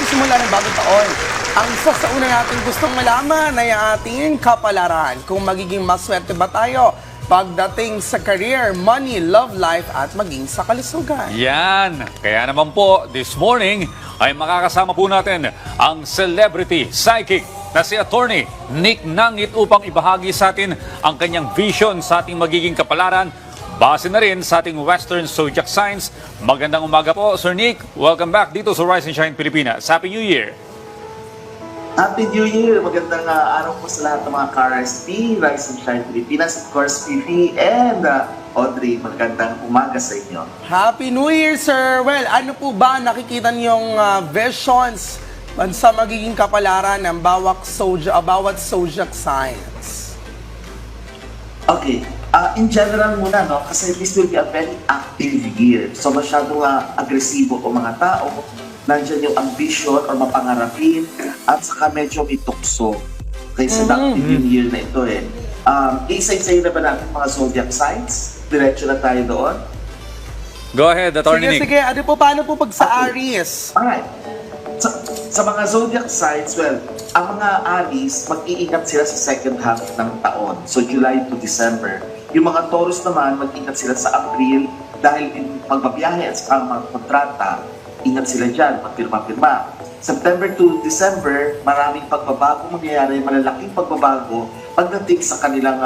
pagsisimula ng bagong taon, ang isa sa una natin gustong malaman ay ang ating kapalaran. Kung magiging maswerte ba tayo pagdating sa career, money, love life at maging sa kalusugan. Yan. Kaya naman po, this morning ay makakasama po natin ang celebrity psychic na si Attorney Nick Nangit upang ibahagi sa atin ang kanyang vision sa ating magiging kapalaran base na rin sa ating Western Zodiac Signs. Magandang umaga po, Sir Nick. Welcome back dito sa Rise and Shine Pilipinas. Happy New Year! Happy New Year! Magandang araw po sa lahat ng mga ka-RSP, Rise and Shine Pilipinas, of course, Fifi and Audrey. Magandang umaga sa inyo. Happy New Year, sir! Well, ano po ba nakikita niyong visions sa magiging kapalaran ng bawat zodiac signs? Okay. In general muna, no, kasi this will be a very active year. So masyadong agresibo o mga tao, nandiyan yung ambition or mapangarapin, at saka medyo may tukso. Okay, seductive yung year na ito eh. Isa-isayin na ba natin mga zodiac signs? Diretso na tayo doon. Go ahead, Attorney Nick. Sige, ano po, paano po pag sa Aries? Alright. Sa mga zodiac signs, well, ang mga Aries, mag-iingat sila sa second half ng taon. So July to December. Yung mga Taurus naman, mag-ingat sila sa April dahil din pagbabiyahe at saka mga kontrata, ingat sila dyan, magpirma-pirma. September to December, maraming pagbabago mangyayari, malalaking pagbabago pagdating sa kanilang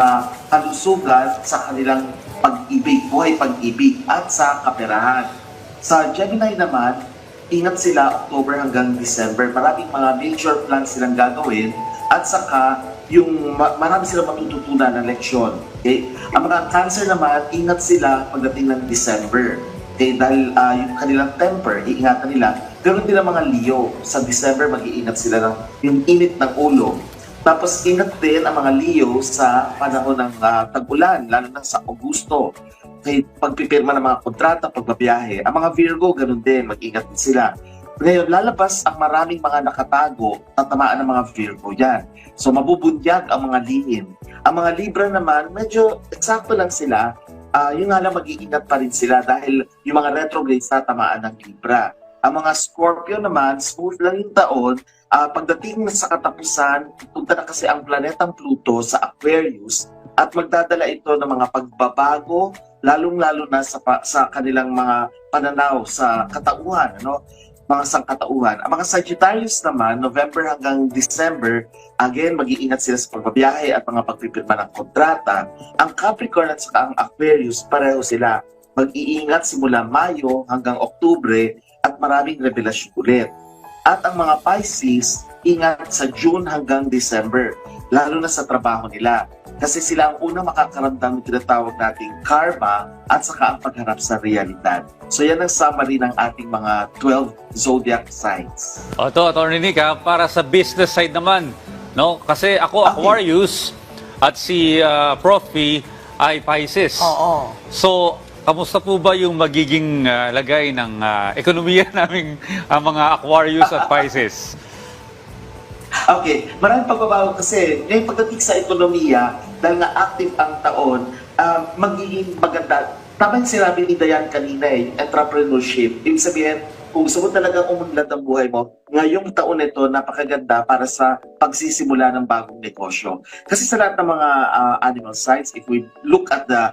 kalusugan, sa kanilang pag-ibig, buhay pag-ibig, at sa kaperahan. Sa Gemini naman, ingat sila October hanggang December. Maraming mga major plans silang gagawin at saka yung marami silang matututunan ng leksyon. Okay? Ang mga Cancer naman, ingat sila pagdating ng December. Okay? Dahil yung kanilang temper, iingatan nila. Ganoon din ang mga Leo. Sa December, mag-iingat sila ng yung init ng ulo. Tapos ingat din ang mga Leo sa panahon ng tag-ulan, lalo na sa Agosto. Okay, pagpipirma ng mga kontrata, pagbabiyahe. Ang mga Virgo, ganun din, mag-ingat din sila. Ngayon, lalabas ang maraming mga nakatago, tatamaan ng mga Virgo yan. So, mabubunyag ang mga lihim. Ang mga Libra naman, medyo eksakto lang sila. Yung nga lang, mag-iingat pa rin sila dahil yung mga retrogrades tatamaan ng Libra. Ang mga Scorpio naman, smooth lang yung taon. Pagdating sa katapusan, punta na kasi ang planetang Pluto sa Aquarius at magdadala ito ng mga pagbabago, lalong-lalo na sa kanilang mga pananaw sa katauhan, ano? Mga sangkatauhan. Ang mga Sagittarius naman, November hanggang December, again, mag-iingat sila sa pagbabiyahe at mga pagpipirma ng kontrata. Ang Capricorn at saka ang Aquarius, pareho sila. Mag-iingat simula Mayo hanggang Oktubre at maraming revelasyon ulit. At ang mga Pisces, ingat sa June hanggang December, lalo na sa trabaho nila. Kasi sila ang unang makakaramdam ng tinatawag nating karma at saka ang pagharap sa realidad. So yan ang summary ng ating mga 12 zodiac signs. Ito, Attorney Nick, para sa business side naman, no? Kasi ako, Aquarius, at si Prof. P ay Pisces. Oo. So, kamusta po ba yung magiging lagay ng ekonomiya naming mga Aquarius at Pisces? Okay, maraming pagbabago kasi ngayon pagdating sa ekonomiya, dahil nga active ang taon, magiging maganda. Tama yung sinabi ni Dayan kanina entrepreneurship. Ibig sabihin, kung gusto mo talagang umunlad ang buhay mo, ngayong taon ito napakaganda para sa pagsisimula ng bagong negosyo. Kasi sa lahat ng mga animal signs, if we look at the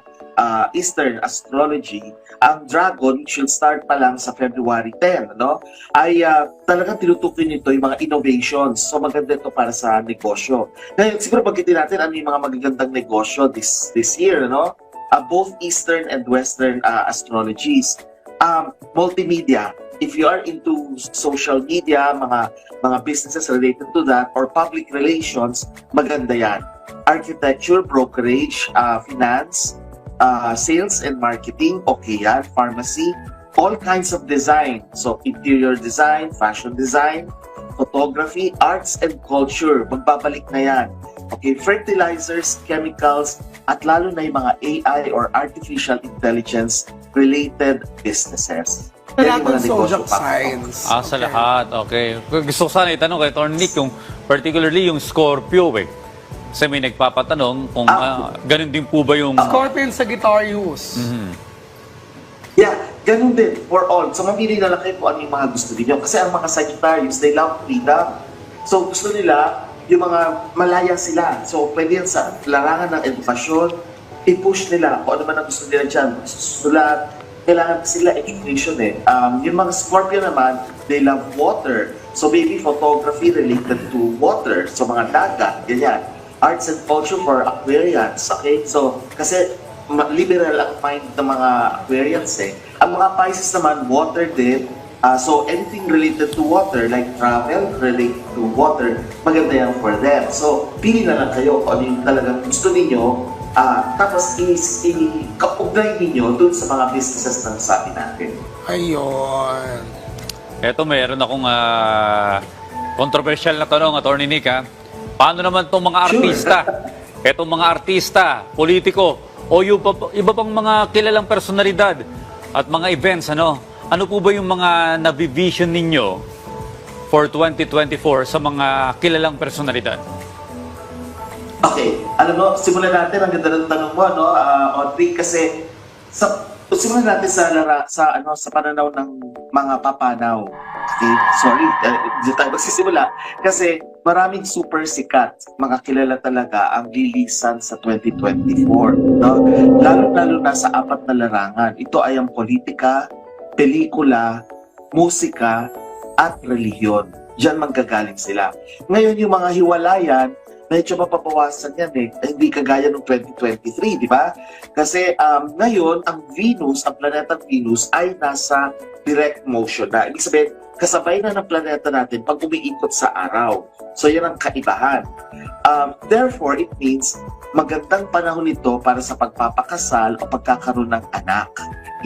Eastern astrology, ang dragon should start pa lang sa February 10, no? Ay talagang tinutukoy nito yung mga innovations. So maganda ito para sa negosyo. Ngayon, siguro banggitin natin ano yung mga magagandang negosyo this year, no? Both Eastern and Western astrologies. Multimedia. If you are into social media, mga businesses related to that, or public relations, maganda yan. Architecture, brokerage, finance, sales and marketing, okay yan. Pharmacy, all kinds of design. So, interior design, fashion design, photography, arts and culture. Magbabalik na yan. Okay, fertilizers, chemicals, at lalo na yung mga AI or artificial intelligence related businesses. Lahat ng zodiac signs. Sa lahat, okay. Gusto ko sana itanong kay Attorney Nick, yung particularly yung Scorpio, Kasi may nagpapatanong kung ganun din po ba yung... Scorpion Sagittarius. Yeah, ganun din, for all. So, mamili na lang kayo kung ano yung mga gusto niyo. Kasi ang mga Sagittarius, they love freedom. So, gusto nila, yung mga malaya sila. So, pwede yan sa larangan ng edukasyon, i-push nila kung ano man ang gusto nila dyan. Sulat, kailangan sila education eh. Yung mga Scorpio naman, they love water. So, maybe photography related to water. So, mga dagat, ganyan. Arts and culture for Aquarians, okay? So, kasi liberal ang mind ng mga Aquarians eh. Ang mga Pisces naman, water din. So, anything related to water, like travel related to water, maganda yan for them. So, pili na lang kayo kung ano yung talagang gusto ninyo. Tapos, kaugnay ninyo dun sa mga businesses na sabi natin. Ayun. Eto, mayroon akong controversial na tanong, Attorney Nick. Paano naman itong mga artista? Etong mga artista, politiko, o yung iba pang mga kilalang personalidad at mga events, ano po ba yung mga nabivision ninyo for 2024 sa mga kilalang personalidad? Okay, alam mo, simulan natin, ang ganda ng tanong mo, Audrey, kasi simulan natin sa pananaw ng mga papanaw. Okay, sorry, hindi tayo magsisimula. Kasi maraming super sikat, mga kilala talaga ang lilisan sa 2024. No? Lalo-lalo na sa 4 na larangan. Ito ay ang politika, pelikula, musika, at relihiyon. Diyan manggagaling sila. Ngayon yung mga hiwalayan, medyo mapapawasan yan eh. Hindi kagaya ng 2023, di ba? Kasi ngayon, ang Venus, ang planetang Venus, ay nasa direct motion na. Ibig sabihin, kasabay na ng planeta natin pag umiikot sa araw. So, yan ang kaibahan. Therefore, it means magandang panahon ito para sa pagpapakasal o pagkakaroon ng anak.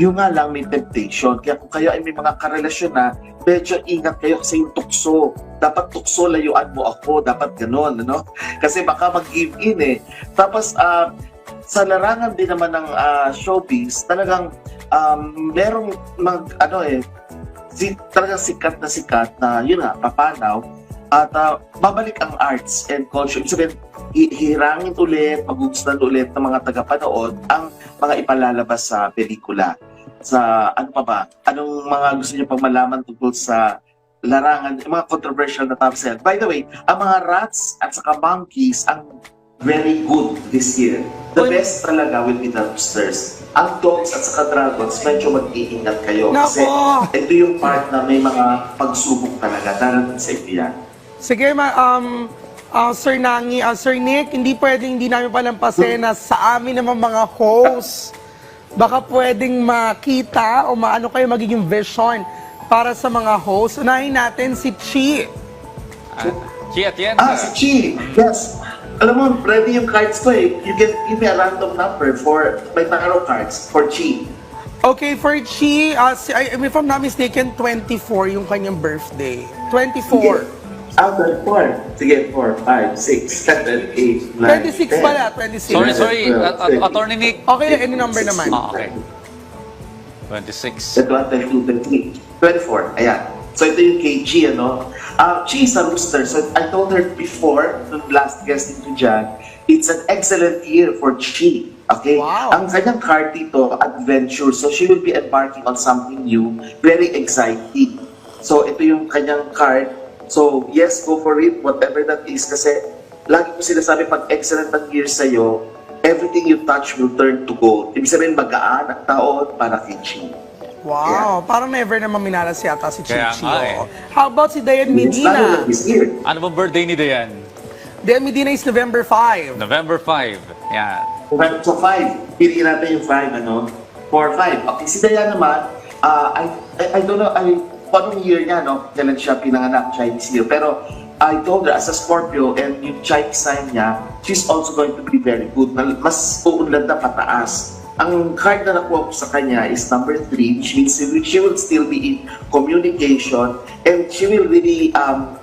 Yung nga lang may temptation. Kaya kung kayo ay may mga karelasyon na, medyo ingat kayo kasi yung tukso. Dapat tukso, layuan mo ako. Dapat ganun, ano? Kasi baka mag-give in eh. Tapos, sa larangan din naman ng showbiz, talagang merong talagang sikat na yun nga, papanaw. At babalik ang arts and culture. Ibig sabihin, hihirangin ulit, magugustuhan ulit ng mga tagapanood ang mga ipalalabas sa pelikula. Sa ano pa ba? Anong mga gusto niyo pang malaman tungkol sa larangan, mga controversial na topics? By the way, ang mga rats at saka monkeys ang very good this year. The best talaga will be the roosters. Ang dogs at saka dragons, medyo mag-iingat kayo. Kasi ito yung part na may mga pagsubok talaga darating sa iyan. Sige, Sir Nangi, Sir Nick, hindi pwedeng hindi namin palampasin na sa amin naman mga hosts, baka pwedeng makita o maano kayo magiging vision para sa mga hosts. Unahin natin si Chi. Chi Atienza. Si Chi, yes. Alam mo, ready yung cards ko eh. You can give me a random number for my tarot cards for Chi. Okay, for Chi, if I'm not mistaken, 24 yung kanyang birthday. 24. 4. Sige, 4, 5, 6, 7, 8, 9, 26 pala, 26. Sorry, Attorney Nick. Okay, any number naman. Okay. 26. Ito, 22, 24. Ayan. So, ito yung kay Chi, Chi is a rooster. So, I told her before, nung last guesting ko dyan, it's an excellent year for Chi. Okay? Wow. Ang kanyang card dito, adventure. So, she will be embarking on something new. Very exciting. So, ito yung kanyang card. So, yes, go for it, whatever that is. Kasi, lagi ko sinasabi, pag excellent ang year sa'yo, everything you touch will turn to gold. Ibig sabihin, magaan ang taon para kay Chi. Wow, parang never naman minalas yata si Kaya Chichi. nga eh. How about si Dayan Medina? This year. Ano bang birthday ni Dayan? Dayan Medina is November 5. November 5. Yan. So 5, piliin natin yung 5, 4, 5. Okay, si Dayan naman, I don't know, anong year niya, kailan siya pinanganak, Chinese year. Pero I told her, as a Scorpio, and yung Chinese sign niya, she's also going to be very good. Mas uunlad na pataas. Ang card na nakuha ko sa kanya is number 3, which means she will still be in communication and she will really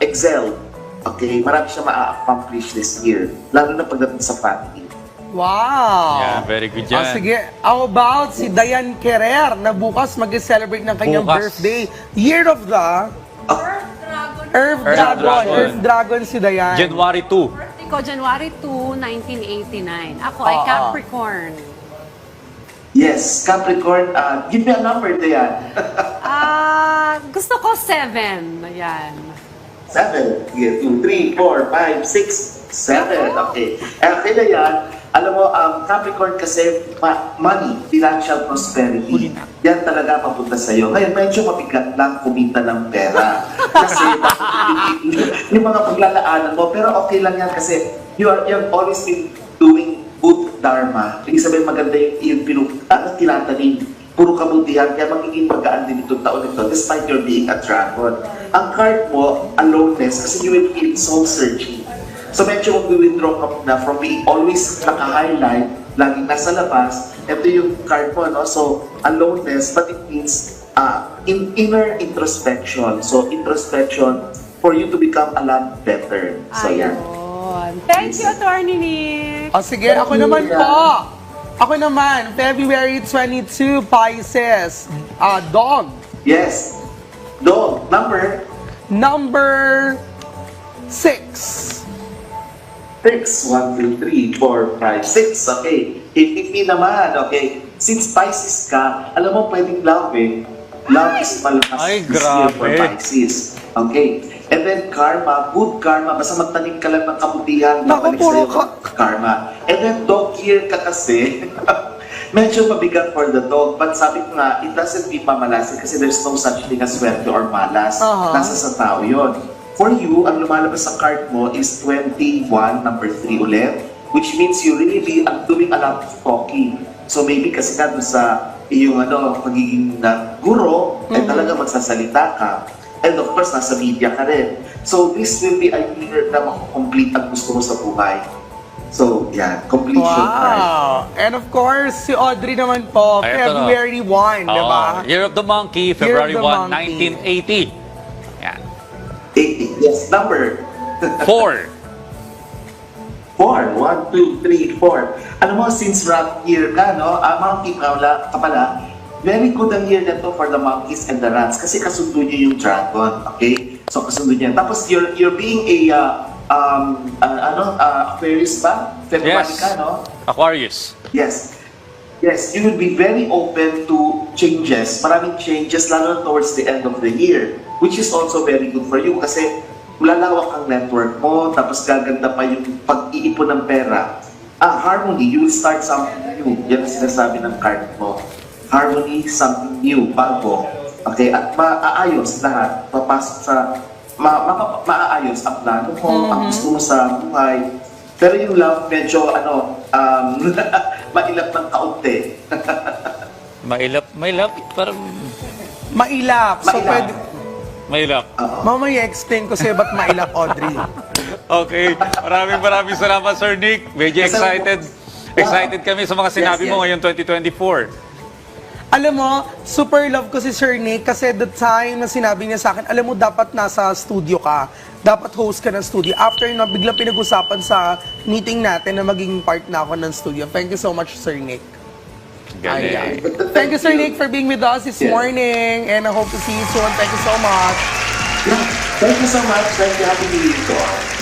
excel. Okay, marami siya ma-accomplish this year, lalo na pagdating sa family. Wow! Yeah, very good yan. Sige, how about si Dayan Querer na bukas mag-celebrate ng kanyang Bukas. birthday? Year of the Earth Dragon. Dragon. Earth Dragon si Dayan. January 2. Birthday ko, January 2, 1989. Ako ay Capricorn. Yes, Capricorn, give me a number, Dayan. Gusto ko 7. Ayan. 7. Sige, 2, 3, 4, 5, 6, 7. Okay. Okay na yan. Alam mo, Capricorn kasi money, financial prosperity, yan talaga papunta sa'yo. Ngayon, medyo mabigat lang kumita ng pera. Kasi yung mga paglalaanan mo, pero okay lang yan kasi you've always been doing good dharma. Ibig sabihin maganda yung tinatanim. Puro kabutihan, kaya magiging magaan din itong taon ito despite your being a dragon. Ang card mo, aloneness, kasi you will feel soul searching. So medyo mag-withdraw ka na from being always naka-highlight, laging nasa labas. Ito yung card mo, no? So, aloneness, but it means inner introspection. So, introspection for you to become a lot better. So, yan. Ayun. Thank you, Attorney Nick. O sige, ako naman po. Ako naman, February 22, Pisces. Dog. Yes. Dog, number Number 6. 6. 1, 2, 3, 4, 5, 6. Okay. If naman, okay. Since Pisces ka, alam mo pwedeng love eh. Love is malakas Ay, this year for grabe. Pisces. Okay. And then karma, good karma. Basta magtanim ka lang ng kabutihan. Naku, babalik puro sa'yo ang karma. And then dog year ka kasi. Medyo mabigat for the dog. But sabi ko nga, it doesn't mean mamalasin kasi there's no such thing as swerte or malas. Nasa sa tao yun. For you, ang lumalabas sa card mo is 21, number 3 ulit. Which means you really be doing a lot of talking. So maybe kasi nga doon sa iyong pagiging guro, eh talaga magsasalita ka. And of course, nasa media ka rin. So this will be a year na makukomplete ang gusto mo sa buhay. So, yeah, completion card. Wow. And of course, si Audrey naman po, Ay, ito na. February 1, di ba? Year of the Monkey, Year of February the 1, Monkey. 1980. Yan. 80. Yes, number 4. 4. 1, 2, 3, 4. Alam mo, since rat year ka, no? Monkey ka pala, very good ang year na to for the monkeys and the rats kasi kasundo niyo yung dragon, okay? So kasundo niya. Tapos you're being a Aquarius ba? February Yes. ka, no? Aquarius. Yes. Yes, you will be very open to changes. Maraming changes lalo towards the end of the year, which is also very good for you kasi lalawak ang network mo, tapos gaganda pa yung pag-iipon ng pera. Harmony, you will start something new. Yan ang sinasabi ng card mo. Harmony, something new, bago. Okay, at maaayos lahat. Papasok sa, maaayos ang plano mo, ang gusto mo sa buhay. Pero yung love, medyo, mailap ng kaunti. Mailap, parang Mailap. So, Mailap. pwede, mailap. mamaya explain ko sa'yo ba't mailap, Audrey. Okay, maraming salamat, Sir Nick. Medyo excited. Excited kami sa mga sinabi Yes, mo yes. ngayon 2024. Alam mo, super love ko si Sir Nick kasi the time na sinabi niya sa akin, alam mo, dapat nasa studio ka. Dapat host ka ng studio. After na biglang pinag-usapan sa meeting natin na maging part na ako ng studio. Thank you so much, Sir Nick. Galing. Ayan. Thank you, Sir Nick, for being with us this Yes. morning. And I hope to see you soon. Thank you so much. Thank you so much. Thank you. Happy New Year to all.